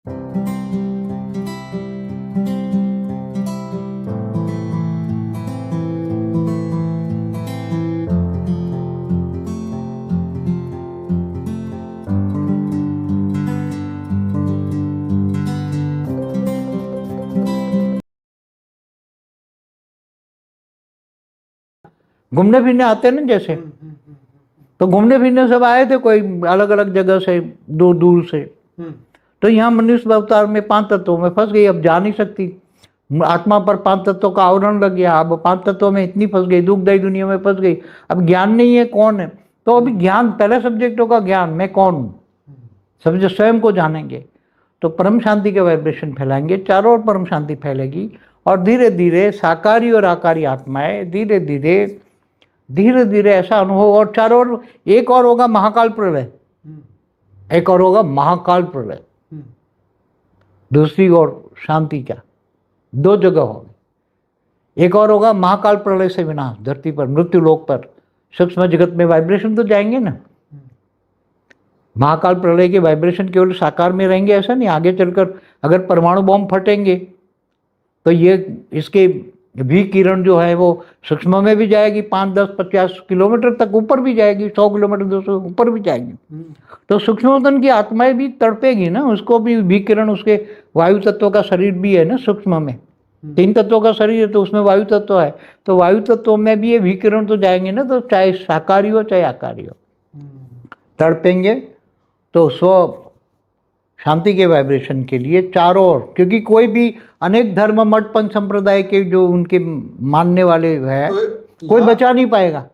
घूमने फिरने आते हैं ना जैसे, तो घूमने फिरने सब आए थे, कोई अलग अलग जगह से, दूर दूर से। तो यहाँ मनुष्य अवतार में 5 तत्वों में फंस गई, अब जा नहीं सकती। आत्मा पर 5 तत्वों का आवरण लग गया, अब 5 तत्वों में इतनी फंस गई, दुखदायी दुनिया में फंस गई। अब ज्ञान नहीं है कौन है, तो अभी ज्ञान, पहले सब्जेक्ट होगा ज्ञान, मैं कौन हूँ, समझो, स्वयं को जानेंगे तो परम शांति के वाइब्रेशन फैलाएंगे, चारों ओर परम शांति फैलेगी। और धीरे धीरे साकारी और आकारी आत्माएं धीरे धीरे धीरे धीरे ऐसा अनुभव, और चारों ओर एक और होगा महाकाल प्रलय, एक और होगा महाकाल प्रलय, दूसरी ओर शांति का, 2 जगह होगी। एक और होगा महाकाल प्रलय से विनाश, धरती पर, मृत्यु लोक पर, सूक्ष्म जगत में वाइब्रेशन तो जाएंगे ना। महाकाल प्रलय के वाइब्रेशन केवल साकार में रहेंगे ऐसा नहीं, आगे चलकर अगर परमाणु बॉम्ब फटेंगे तो ये इसके भी किरण जो है वो सूक्ष्म में भी जाएगी, 5, 10, 50 किलोमीटर तक ऊपर भी जाएगी, 100 किलोमीटर 200 ऊपर भी जाएगी। तो सूक्ष्मतन की आत्माएं भी तड़पेगी ना, उसको भी किरण, उसके वायु तत्व का शरीर भी है ना सूक्ष्म में, 3 तत्वों का शरीर है तो उसमें वायु तत्व है, तो वायु तत्व में भी ये विकिरण तो जाएंगे ना। तो चाहे साकारी हो चाहे आकारी हो, तड़पेंगे। तो स्व शांति के वाइब्रेशन के लिए चारों ओर, क्योंकि कोई भी अनेक धर्म मठ पंच संप्रदाय के जो उनके मानने वाले हैं, तो कोई बचा नहीं पाएगा,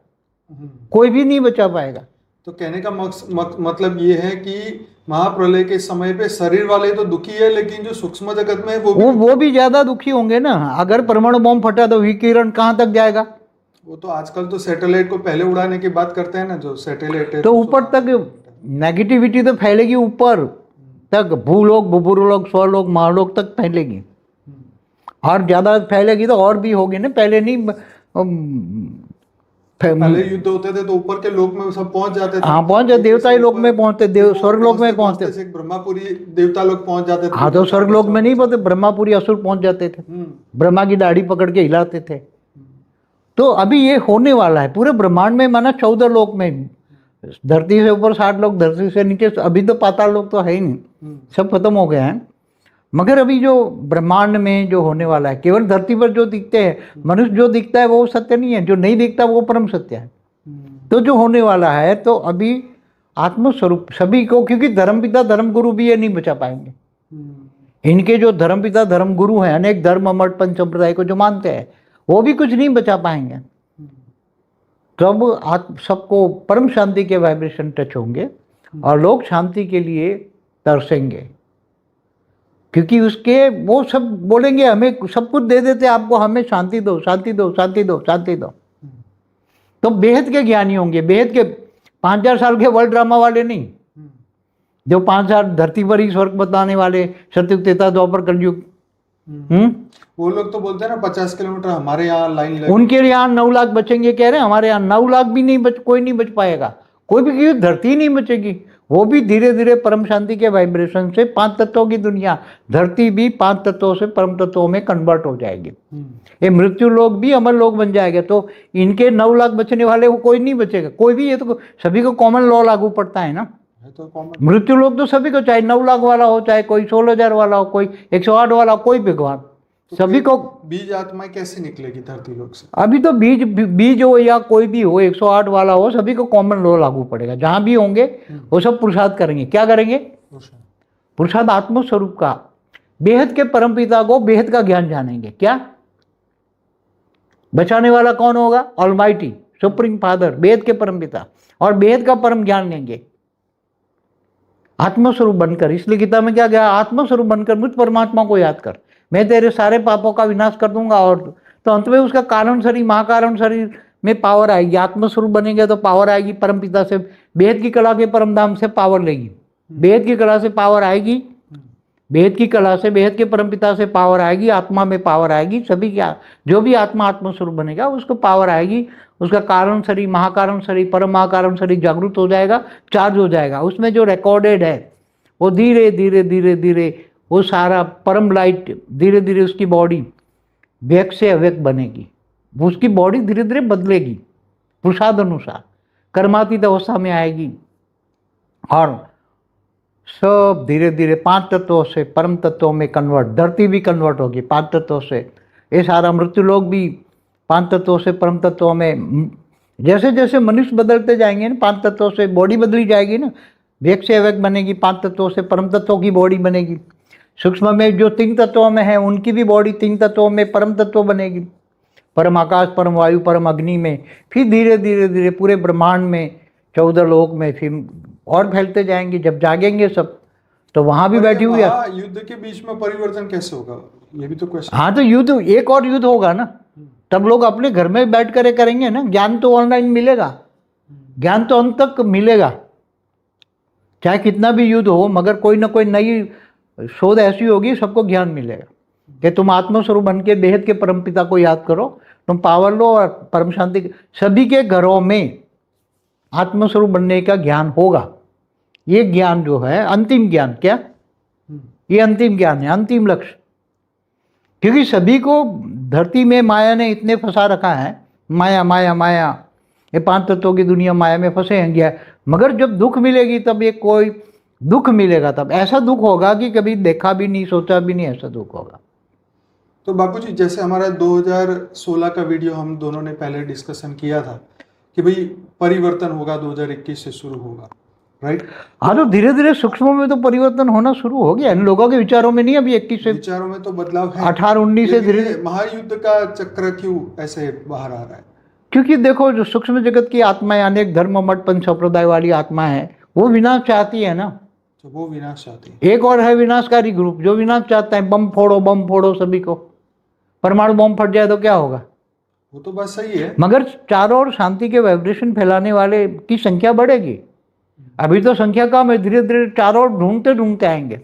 कोई भी नहीं बचा पाएगा। तो कहने का मतलब ये है कि महाप्रलय के समय पे शरीर वाले तो दुखी है, लेकिन जो सूक्ष्म जगत में है वो भी ज्यादा दुखी होंगे ना। अगर परमाणु बॉम्ब फटा तो विकिरण कहाँ तक जाएगा? वो तो आजकल तो सैटेलाइट को पहले उड़ाने की बात करते हैं ना, जो सैटेलाइट है तो ऊपर तक नेगेटिविटी तो फैलेगी, ऊपर तक भूलोक, भूपुरलोक, स्वलोक, महालोक तक फैलेगी, और ज्यादा फैलेगी तो और भी होगी ना। पहले नहीं, पहले युद्ध होते थे तो ऊपर के लोक में सब पहुंच जाते थे। हाँ, पहुंच जाते, देवता ही लोक में पहुंचते, देव स्वर्ग लोक में पहुंचते, ब्रह्मापुरी देवता लोग पहुंच जाते थे। हाँ, तो स्वर्ग लोक में नहीं पहुंचते, ब्रह्मापुरी असुर पहुंच जाते थे, ब्रह्मा की दाढ़ी पकड़ के हिलाते थे। तो अभी ये होने वाला है पूरे ब्रह्मांड में, माना 14 लोक में, धरती से ऊपर 60 लोग, धरती से नीचे अभी तो पाताल लोक तो है ही नहीं, सब खत्म हो गए हैं। मगर अभी जो ब्रह्मांड में जो होने वाला है, केवल धरती पर जो दिखते हैं, मनुष्य जो दिखता है वो सत्य नहीं है, जो नहीं दिखता वो परम सत्य है। तो जो होने वाला है, तो अभी आत्मस्वरूप सभी को, क्योंकि धर्मपिता धर्मगुरु भी ये नहीं बचा पाएंगे। इनके जो धर्मपिता धर्मगुरु हैं, अनेक धर्म मठ पंच संप्रदाय को जो मानते हैं, वो भी कुछ नहीं बचा पाएंगे। तब सबको परम शांति के वाइब्रेशन टच होंगे और लोग शांति के लिए तरसेंगे, क्योंकि उसके वो सब बोलेंगे हमें सब कुछ दे देते आपको, हमें शांति दो, शांति दो, शांति दो, शांति दो। तो बेहद के ज्ञानी होंगे, बेहद के 5000 साल के वर्ल्ड ड्रामा वाले नहीं, जो 5000 धरती पर ही स्वर्ग बताने वाले, सतयुग, त्रेता, द्वापर, कलयुग। वो लोग तो बोलते हैं ना 50 किलोमीटर हमारे यहाँ लाइन लगी, उनके यहाँ 9 लाख बचेंगे कह रहे हैं, हमारे यहाँ 9 लाख भी नहीं कोई नहीं बच पाएगा, कोई भी, क्योंकि धरती नहीं बचेगी। वो भी धीरे धीरे परम शांति के वाइब्रेशन से 5 तत्वों की दुनिया, धरती भी 5 तत्वों से परम तत्वों में कन्वर्ट हो जाएगी। ये मृत्यु लोग भी अमर लोग बन जाएगा। तो इनके 9 लाख बचने वाले वो कोई नहीं बचेगा, कोई भी। ये तो सभी को कॉमन लॉ लागू पड़ता है ना, तो मृत्यु लोग तो सभी को, चाहे 9 लाख वाला हो, चाहे कोई 16,000 वाला हो, कोई 108 वाला हो, कोई भगवान, तो सभी को। बीज आत्माएं कैसे निकलेगी धरती लोक से? अभी तो बीज हो या कोई भी हो, 108 वाला हो, सभी को कॉमन लॉ लागू पड़ेगा। जहां भी होंगे वो सब पुरुषार्थ करेंगे। क्या करेंगे? पुरुषार्थ आत्मस्वरूप का, बेहद के परमपिता को, बेहद का ज्ञान जानेंगे। क्या बचाने वाला कौन होगा? ऑलमाइटी, सुप्रीम फादर, बेहद के परमपिता, और बेहद का परम ज्ञान लेंगे आत्मस्वरूप बनकर। इसलिए गीता में क्या गया? आत्मस्वरूप बनकर मुझ परमात्मा को याद कर, मैं तेरे सारे पापों का विनाश कर दूंगा। और तो अंत में उसका कारण शरीर, महाकारण शरीर में पावर आएगी। आत्मस्वरूप बनेंगे तो पावर आएगी परमपिता से, बेहद की कला के परम धाम से पावर लेगी, बेहद की कला से पावर आएगी, बेहद की कला से, बेहद के परमपिता से पावर आएगी, आत्मा में पावर आएगी। सभी क्या, जो भी आत्मा आत्मस्वरूप बनेगा उसको पावर आएगी, उसका कारण शरीर, महाकारण शरीर, परम महाकारण शरीर जागृत हो जाएगा, चार्ज हो जाएगा। उसमें जो रिकॉर्डेड है वो धीरे धीरे धीरे धीरे वो सारा परम लाइट धीरे धीरे उसकी बॉडी व्यक्त से अव्यक्त बनेगी, उसकी बॉडी धीरे धीरे बदलेगी पुरुषार्थ अनुसार, कर्मातीत अवस्था में आएगी और सब धीरे धीरे 5 तत्वों से परम तत्वों में कन्वर्ट, धरती भी कन्वर्ट होगी 5 तत्वों से, ये सारा मृत्यु लोक भी 5 तत्वों से परम तत्वों में, जैसे जैसे मनुष्य बदलते जाएंगे ना 5 तत्वों से बॉडी बदली जाएगी ना, व्यक्त से अव्यक्त बनेगी, 5 तत्वों से परम तत्वों की बॉडी बनेगी, सूक्ष्म में जो 3 तत्वों में है उनकी भी बॉडी 3 तत्वों में परम तत्व बनेगी, परम आकाश, परम वायु, परम अग्नि में, फिर धीरे धीरे धीरे पूरे ब्रह्मांड में 14 लोक में फिर और फैलते जाएंगे। जब जागेंगे सब तो वहां भी बैठी हुई है। युद्ध के बीच में परिवर्तन कैसे होगा, ये भी तो क्वेश्चन। हाँ तो युद्ध, एक और युद्ध होगा ना, तब लोग अपने घर में बैठ कर करेंगे ना, ज्ञान तो ऑनलाइन मिलेगा, ज्ञान तो अंत तक मिलेगा, चाहे कितना भी युद्ध हो, मगर कोई ना कोई नई शोध ऐसी होगी सबको ज्ञान मिलेगा कि तुम आत्मस्वरूप बन के बेहद के परमपिता को याद करो, तुम पावर लो और परम शांति। सभी के घरों में आत्मस्वरूप बनने का ज्ञान होगा। ये ज्ञान जो है अंतिम ज्ञान, क्या ये अंतिम ज्ञान है, अंतिम लक्ष्य। क्योंकि सभी को धरती में माया ने इतने फंसा रखा है, माया माया माया, ये 5 तत्वों की दुनिया माया में फंसे हैं गया। मगर जब दुख मिलेगी तब ये कोई दुख मिलेगा, तब ऐसा दुख होगा कि कभी देखा भी नहीं, सोचा भी नहीं, ऐसा दुख होगा। तो बापूजी, जैसे हमारा 2016 का वीडियो हम दोनों ने पहले डिस्कशन किया था कि भाई परिवर्तन होगा 2021 से शुरू होगा, राइट? हाँ, तो धीरे धीरे सूक्ष्म में तो परिवर्तन होना शुरू हो गया, इन लोगों के विचारों में नहीं, अभी 21 से विचारों में तो बदलाव है, 18-19 से धीरे, महायुद्ध का चक्र क्यों ऐसे बाहर आ रहा है? क्योंकि देखो जो सूक्ष्म जगत की आत्माएं, अनेक धर्म मठ पंच संप्रदाय वाली आत्मा है, वो विनाश चाहती है ना, तो वो विनाश चाहती है। एक और है विनाशकारी ग्रुप जो विनाश चाहता है, बम फोड़ो सभी को, परमाणु बम फट जाए तो क्या होगा, वो तो बात सही है, मगर चारों ओर शांति के वाइब्रेशन फैलाने वाले की संख्या बढ़ेगी। अभी तो संख्या कम है, धीरे धीरे चारों ओर ढूंढते ढूंढते आएंगे,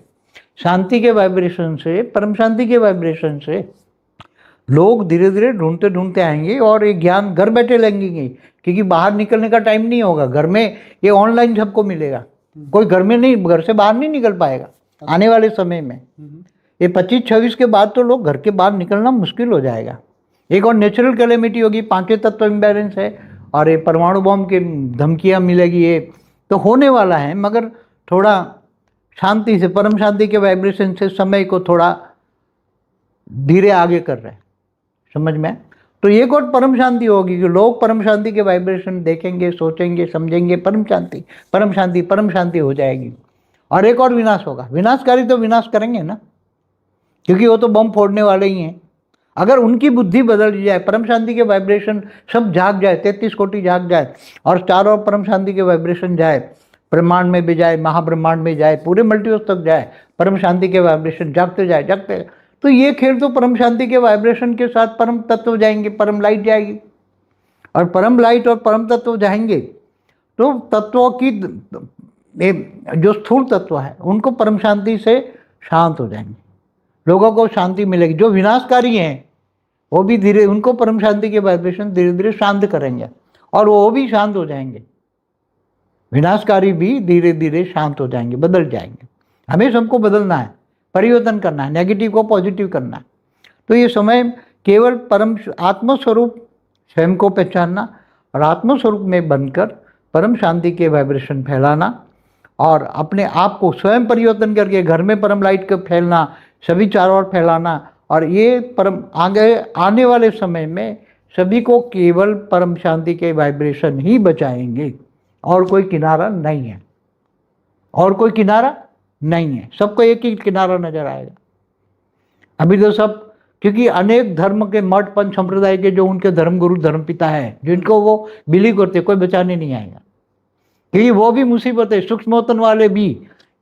शांति के वाइब्रेशन से, परम शांति के वाइब्रेशन से लोग धीरे धीरे ढूंढते ढूंढते आएंगे और ये ज्ञान घर बैठे लेंगे, क्योंकि बाहर निकलने का टाइम नहीं होगा। घर में ये ऑनलाइन सबको मिलेगा, कोई घर में नहीं, घर से बाहर नहीं निकल पाएगा आने वाले समय में। ये 25-26 के बाद तो लोग घर के बाहर निकलना मुश्किल हो जाएगा। एक और नेचुरल कैलेमिटी होगी, 5 तत्व इम्बैलेंस है, और ये परमाणु बम की धमकियाँ मिलेगी, ये तो होने वाला है। मगर थोड़ा शांति से, परम शांति के वाइब्रेशन से समय को थोड़ा धीरे आगे कर रहे हैं, समझ में। तो एक और परम शांति होगी कि लोग परम शांति के वाइब्रेशन देखेंगे, सोचेंगे, समझेंगे, परम शांति परम शांति परम शांति हो जाएगी। और एक और विनाश होगा, विनाशकारी तो विनाश करेंगे ना, क्योंकि वो तो बम फोड़ने वाले ही हैं। अगर उनकी बुद्धि बदल जाए, परम शांति के वाइब्रेशन सब जाग जाए, 33 कोटि जाग जाए और चारों ओर परम शांति के वाइब्रेशन जाए, ब्रह्मांड में भी जाए, महाब्रह्मांड में जाए, पूरे मल्टीवर्स तक जाए, परम शांति के वाइब्रेशन जागते जाए, तो ये खेल तो परम शांति के वाइब्रेशन के साथ परम तत्व जाएंगे, परम लाइट जाएगी, और परम लाइट और परम तत्व जाएंगे तो तत्वों की जो स्थूल तत्व है उनको परम शांति से शांत हो जाएंगे, लोगों को शांति मिलेगी। जो विनाशकारी हैं वो भी धीरे, उनको परम शांति के वाइब्रेशन धीरे धीरे शांत करेंगे और वो भी शांत हो जाएंगे, विनाशकारी भी धीरे धीरे शांत हो जाएंगे, बदल जाएंगे। हमें सबको बदलना है, परिवर्तन करना है, नेगेटिव को पॉजिटिव करना है। तो ये समय केवल परम आत्मस्वरूप स्वयं को पहचानना और आत्मस्वरूप में बनकर परम शांति के वाइब्रेशन फैलाना और अपने आप को स्वयं परिवर्तन करके घर में परम लाइट का फैलना, सभी चारों ओर फैलाना। और ये परम आगे आने वाले समय में सभी को केवल परम शांति के वाइब्रेशन ही बचाएंगे, और कोई किनारा नहीं है, और कोई किनारा नहीं है, सबको एक ही किनारा नजर आएगा। अभी तो सब, क्योंकि अनेक धर्म के मठ पंच संप्रदाय के जो उनके धर्म गुरु धर्म पिता है, जिनको वो बिलीव करते, कोई बचाने नहीं आएगा, क्योंकि वो भी मुसीबत है, सूक्ष्मोतन वाले भी,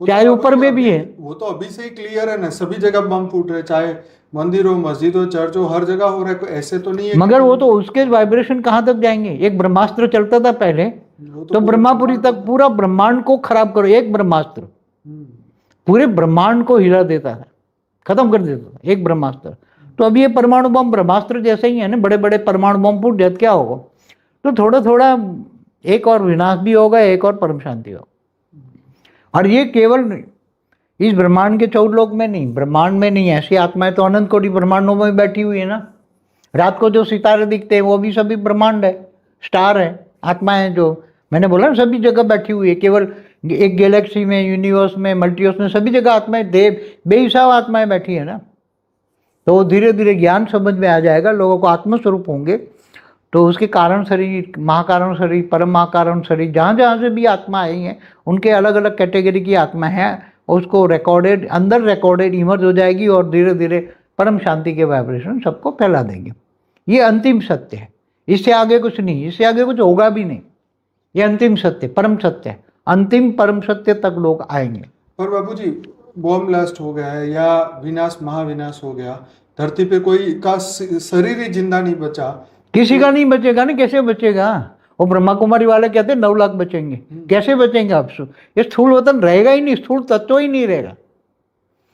चाहे ऊपर में भी है। वो तो अभी से ही क्लियर है ना, सभी जगह बम फूट रहे, चाहे मंदिर हो, मस्जिद हो, चर्च हो, हर जगह हो रहा है, ऐसे तो नहीं है। मगर वो तो उसके वाइब्रेशन कहाँ तक जाएंगे। एक ब्रह्मास्त्र चलता था पहले, तो ब्रह्मापुरी तक पूरा ब्रह्मांड को खराब करो, एक ब्रह्मास्त्र पूरे ब्रह्मांड को हिला देता था, खत्म कर देता था एक ब्रह्मास्त्र। तो अभी ये परमाणु बम ब्रह्मास्त्र जैसे ही है ना, बड़े बड़े परमाणु बम फूट जाए क्या होगा। तो थोड़ा थोड़ा एक और विनाश भी होगा, एक और परम शांति होगा। और ये केवल इस ब्रह्मांड के 14 लोक में नहीं, ब्रह्मांड में नहीं, ऐसी आत्माएं तो अनंत कोटि ब्रह्मांडों में बैठी हुई है ना। रात को जो सितारे दिखते हैं वो भी सभी ब्रह्मांड है, स्टार है, आत्माएं जो मैंने बोला ना सभी जगह बैठी हुई है। केवल एक गैलेक्सी में, यूनिवर्स में, मल्टीवर्स में सभी जगह आत्माएं, देव बेहिसाब आत्माएं बैठी है ना। तो धीरे धीरे ज्ञान समझ में आ जाएगा, लोगों को आत्मस्वरूप होंगे तो उसके कारण शरीर, महाकारण शरीर, परम महाकारण शरीर, जहाँ जहाँ से भी आत्मा आई हैं उनके अलग अलग कैटेगरी की आत्मा है, उसको रिकॉर्डेड, अंदर रिकॉर्डेड इमर्ज हो जाएगी और धीरे धीरे परम शांति के वाइब्रेशन सबको फैला देंगे। ये अंतिम सत्य है, इससे आगे कुछ नहीं, इससे आगे कुछ होगा भी नहीं। ये अंतिम सत्य, परम सत्य है, अंतिम परम सत्य तक लोग आएंगे। पर बाबूजी बॉम्ब ब्लास्ट हो गया है या विनाश, महाविनाश हो गया, धरती पे कोई का शरीर ही जिंदा नहीं बचा, किसी का नहीं बचेगा ना, कैसे बचेगा? वो ब्रह्मा कुमारी वाले कहते हैं 9 लाख बचेंगे, कैसे बचेंगे आप? ये स्थूल वतन रहेगा ही नहीं, स्थूल तत्व ही नहीं रहेगा।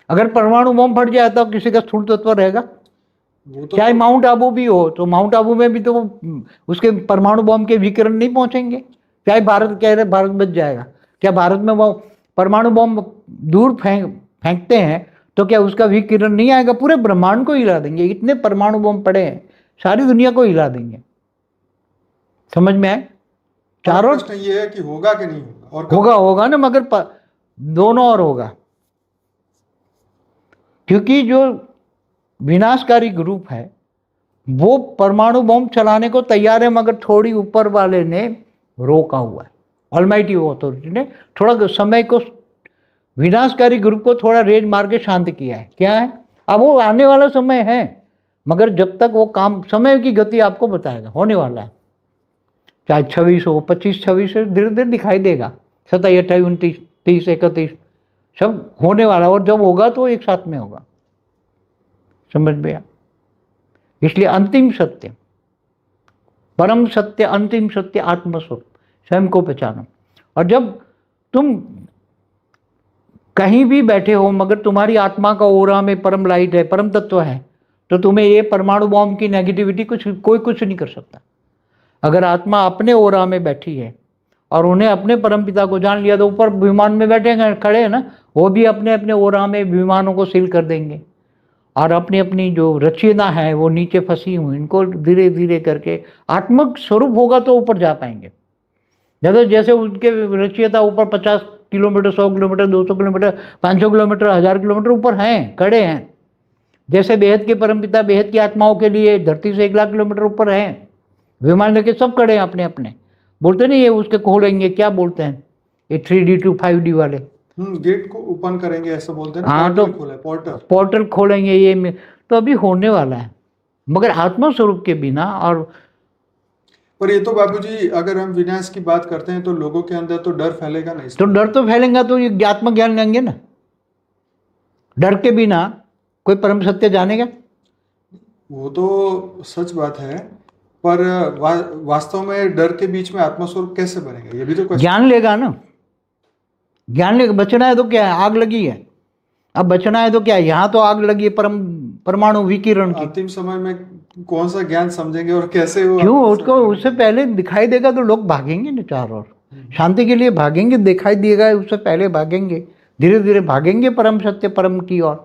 अगर परमाणु बम फट जाए तो किसी का स्थूल तत्व रहेगा? वो तो चाहे माउंट आबू भी हो, तो माउंट आबू में भी तो उसके परमाणु बम के विकिरण नहीं पहुंचेंगे। चाहे भारत कह रहे भारत बच जाएगा, क्या भारत में वो परमाणु बम दूर फेंकते हैं तो क्या उसका विकिरण नहीं आएगा? पूरे ब्रह्मांड को हिला देंगे, इतने परमाणु बम पड़े हैं, सारी दुनिया को हिला देंगे। समझ में आए? चारों प्रश्न ये है कि होगा कि नहीं होगा, और होगा ना, मगर दोनों और होगा, क्योंकि जो विनाशकारी ग्रुप है वो परमाणु बम चलाने को तैयार है, मगर थोड़ी ऊपर वाले ने रोका हुआ है, ऑलमाइटी अथॉरिटी ने थोड़ा समय को, विनाशकारी ग्रुप को थोड़ा रेज मार के शांत किया है। क्या है? अब वो आने वाला समय है, मगर जब तक वो काम, समय की गति आपको बताएगा, होने वाला है। चाहे 26 हो, 25, 26 से धीरे धीरे दिखाई देगा, 27, 28, 29, 30, 31 सब होने वाला है, और जब होगा तो एक साथ में होगा। समझ में आया? इसलिए अंतिम सत्य, परम सत्य, अंतिम सत्य आत्मस्वरूप, स्वयं को पहचानो। और जब तुम कहीं भी बैठे हो मगर तुम्हारी आत्मा का ओरा में परम लाइट है, परम तत्व है, तो तुम्हें ये परमाणु बॉम्ब की नेगेटिविटी कोई कुछ नहीं कर सकता। अगर आत्मा अपने ओरा में बैठी है और उन्हें अपने परम पिता को जान लिया, तो ऊपर विमान में बैठे खड़े हैं ना, वो भी अपने अपने ओरा में विमानों को सील कर देंगे, और अपनी अपनी जो रचना है वो नीचे फंसी हुई, इनको धीरे धीरे करके आत्मक स्वरूप होगा तो ऊपर जा पाएंगे। जैसे उनके रचयिता ऊपर 50 kilometre, 100 kilometre, 200 kilometre, 500 kilometre, 1000 kilometre ऊपर हैं, खड़े हैं। जैसे बेहद के परमपिता बेहद की आत्माओं के लिए धरती से 1 लाख किलोमीटर ऊपर हैं, विमान लेके सब खड़े हैं अपने अपने। बोलते नहीं ये उसके खोलेंगे, क्या बोलते हैं ये 3D to 5D वाले, गेट को ओपन करेंगे ऐसा बोलते हैं ना। हाँ, तो पोर्टल खोलेंगे, ये तो अभी होने वाला है, मगर आत्मा स्वरूप के बिना। और पर ये तो बाबूजी अगर हम विनाश की बात करते हैं तो लोगों के अंदर तो डर फैलेगा ना, तो डर तो फैलेगा, तो ये आत्मज्ञान लेंगे ना। डर के बिना कोई परम सत्य जानेगा? वो तो सच बात है, पर वास्तव में डर के बीच में आत्मस्वरूप कैसे बनेगा, ये भी तो ज्ञान लेगा ना, ज्ञान लेगा। बचना है तो क्या है? आग लगी है, अब बचना है तो क्या है? यहाँ तो आग लगी है परमाणु विकिरण की। अंतिम समय में कौन सा ज्ञान समझेंगे और कैसे वो, क्यों? उसको उससे पहले दिखाई देगा तो लोग भागेंगे ना, चारों ओर शांति के लिए भागेंगे, दिखाई देगा उससे पहले भागेंगे, धीरे धीरे भागेंगे परम सत्य, परम की ओर,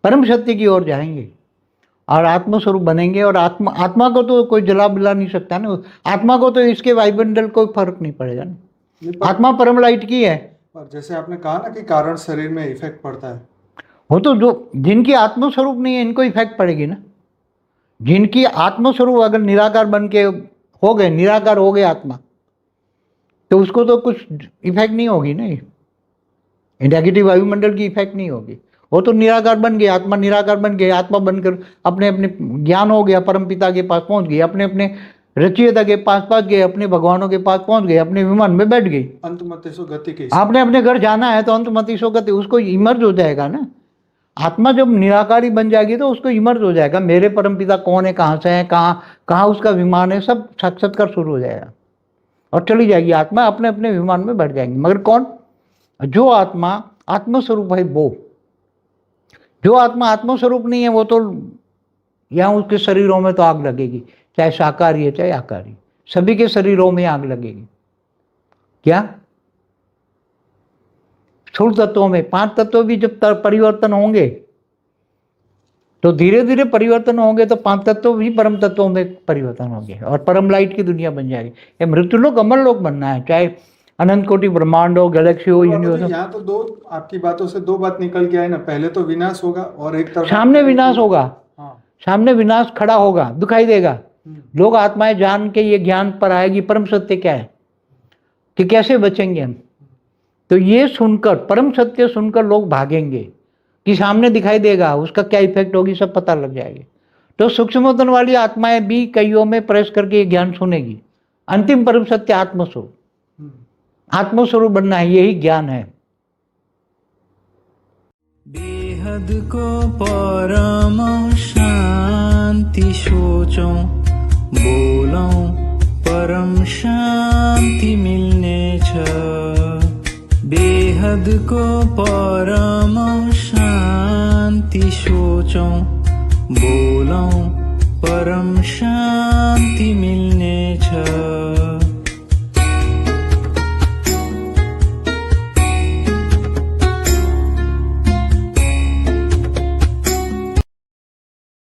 परम सत्य की ओर जाएंगे और आत्मस्वरूप बनेंगे। और आत्मा को तो कोई जला बिला नहीं सकता ना, आत्मा को तो इसके वायुमंडल कोई फर्क नहीं पड़ेगा ना, आत्मा परम लाइट की है। पर जैसे आपने कहा ना कि कारण शरीर में इफेक्ट पड़ता है, वो तो जो जिनकी आत्मस्वरूप नहीं है इनको इफेक्ट पड़ेगी ना। जिनकी आत्मस्वरूप अगर निराकार बन के हो गए, निराकार हो गए आत्मा, तो उसको तो कुछ इफेक्ट नहीं होगी ना, नेगेटिव वायुमंडल की इफेक्ट नहीं होगी। वो तो निराकार बन गए, आत्मा निराकार बन गए, आत्मा बनकर अपने अपने ज्ञान हो गया, परम पिता के पास पहुंच गई, अपने अपने रचयिता के पास पहुंच गए, अपने भगवानों के पास पहुंच गए, अपने विमान में बैठ गई। अंतमति सो गति के, आपने अपने घर जाना है तो अंतमति सो गति, उसको इमर्ज हो जाएगा ना। आत्मा जब निराकारी बन जाएगी तो उसको इमर्ज हो जाएगा, मेरे परमपिता कौन है, कहाँ से है, कहाँ उसका विमान है, सब साक्षात्कार शुरू हो जाएगा और चली जाएगी आत्मा, अपने अपने विमान में बैठ जाएंगी। मगर कौन? जो आत्मा आत्मस्वरूप है वो। जो आत्मा आत्मस्वरूप नहीं है वो तो यहाँ उसके शरीरों में तो आग लगेगी, चाहे शाकाहारी है चाहे आकारी, सभी के शरीरों में आग लगेगी। क्या? स्थूल तत्वों में 5 तत्व भी जब परिवर्तन होंगे तो धीरे धीरे परिवर्तन होंगे तो 5 तत्व भी परम तत्वों में परिवर्तन होंगे और परम लाइट की दुनिया बन जाएगी। ये मृत्युलोक अमर लोक बनना है, चाहे अनंत कोटि ब्रह्मांड हो, गैलेक्सी हो, यूनिवर्स हो। यहाँ तो दो आपकी बातों से दो बात निकल के आई ना, पहले तो विनाश होगा और एक तरफ सामने विनाश होगा। हाँ। सामने विनाश खड़ा होगा, दिखाई देगा। लोग आत्माएं जान के ये ज्ञान पर आएगी परम सत्य क्या है, कि कैसे बचेंगे हम। तो ये सुनकर, परम सत्य सुनकर लोग भागेंगे कि सामने दिखाई देगा, उसका क्या इफेक्ट होगी सब पता लग जाएगी। तो सूक्ष्म वतन वाली आत्माएं भी कईयों में प्रेस करके ये ज्ञान सुनेगी। अंतिम परम सत्य आत्मस्वरूप, आत्मस्वरूप बनना है, यही ज्ञान है। बेहद को परम शांति सोचो, बोलो परम शांति मिलने छ। बेहद को परम शांति सोचो, बोलो परम शांति मिलने छ।